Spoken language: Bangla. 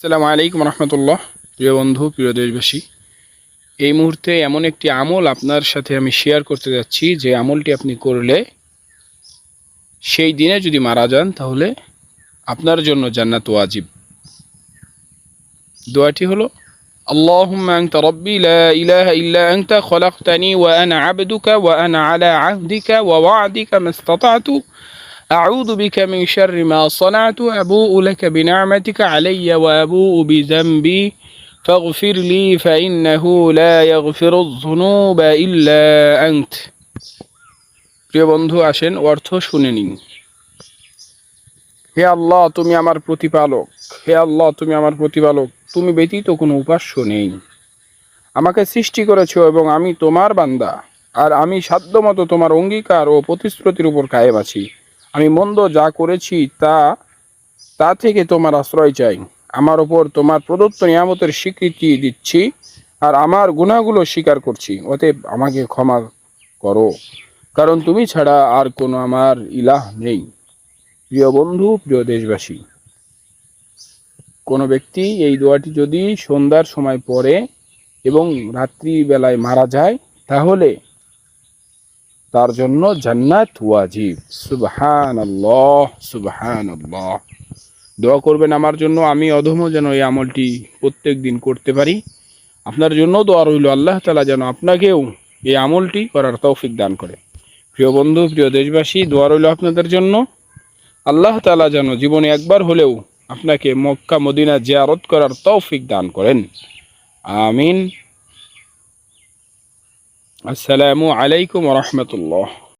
আসসালামু আলাইকুম রহমতুল্লাহ। প্রিয় বন্ধু, প্রিয় দেশবাসী, এই মুহূর্তে এমন একটি আমল আপনার সাথে আমি শেয়ার করতে যাচ্ছি যে আমলটি আপনি করলে সেই দিনে যদি মারা যান তাহলে আপনার জন্য জান্নাত ওয়াজিব। দোয়াটি হলো আল্লাহুম্মা আনতা রাব্বি লা ইলাহা ইল্লা আনতা খলাকতানি ওয়া আনা আবদুকা ওয়া আনা আলা আহদিকা ওয়া ওয়া'দিকা মাস্তাতা'তু আউযু বিকা মিন শাররি মা সানা'তু আবু'ু লাকা বিনি'মাতিকা আলাইয়া ওয়া আবু'ু বিযামবি ফাগফির লি ফাইন্নাহু লা ইয়াগফিরুয যুনুবা ইল্লা আনত। প্রিয় বন্ধু, আসেন অর্থ শুনে নিন। হে আল্লাহ, তুমি আমার প্রতিপালক। হে আল্লাহ, তুমি আমার প্রতিপালক। তুমি ব্যতীত কোনো উপাস্য নেই। আমাকে সৃষ্টি করেছো এবং আমি তোমার বান্দা। আর আমি সাধ্যমতো তোমার অঙ্গীকার ও প্রতিশ্রুতির উপর কায়েম আছি। আমি মন্দ যা করেছি তা থেকে তোমার আশ্রয় চাই। আমার ওপর তোমার প্রদত্ত নিয়ামতের স্বীকৃতি দিচ্ছি আর আমার গুনাহগুলো স্বীকার করছি। অতএব আমাকে ক্ষমা করো, কারণ তুমি ছাড়া আর কোনো আমার ইলাহ নেই। প্রিয় বন্ধু, প্রিয় দেশবাসী, কোনো ব্যক্তি এই দোয়াটি যদি সন্ধ্যার সময় পড়ে এবং রাত্রিবেলায় মারা যায় তাহলে তার জন্য জান্নাত ওয়াজিব। সুবহানাল্লাহ, সুবহানাল্লাহ। দোয়া করবেন আমার জন্য, আমি অধম যেন এই আমলটি প্রত্যেক দিন করতে পারি। আপনার জন্য দোয়া রইল, আল্লাহ তাআলা যেন আপনাকেও এই আমলটি করার তৌফিক দান করে। প্রিয় বন্ধু, প্রিয় দেশবাসী, দোয়া রইল আপনাদের জন্য, আল্লাহ তাআলা যেন জীবনে একবার হলেও আপনাকে মক্কা মদিনা জিয়ারত করার তৌফিক দান করেন। আমিন। আসসালামু আলাইকুম ওয়া রাহমাতুল্লাহ।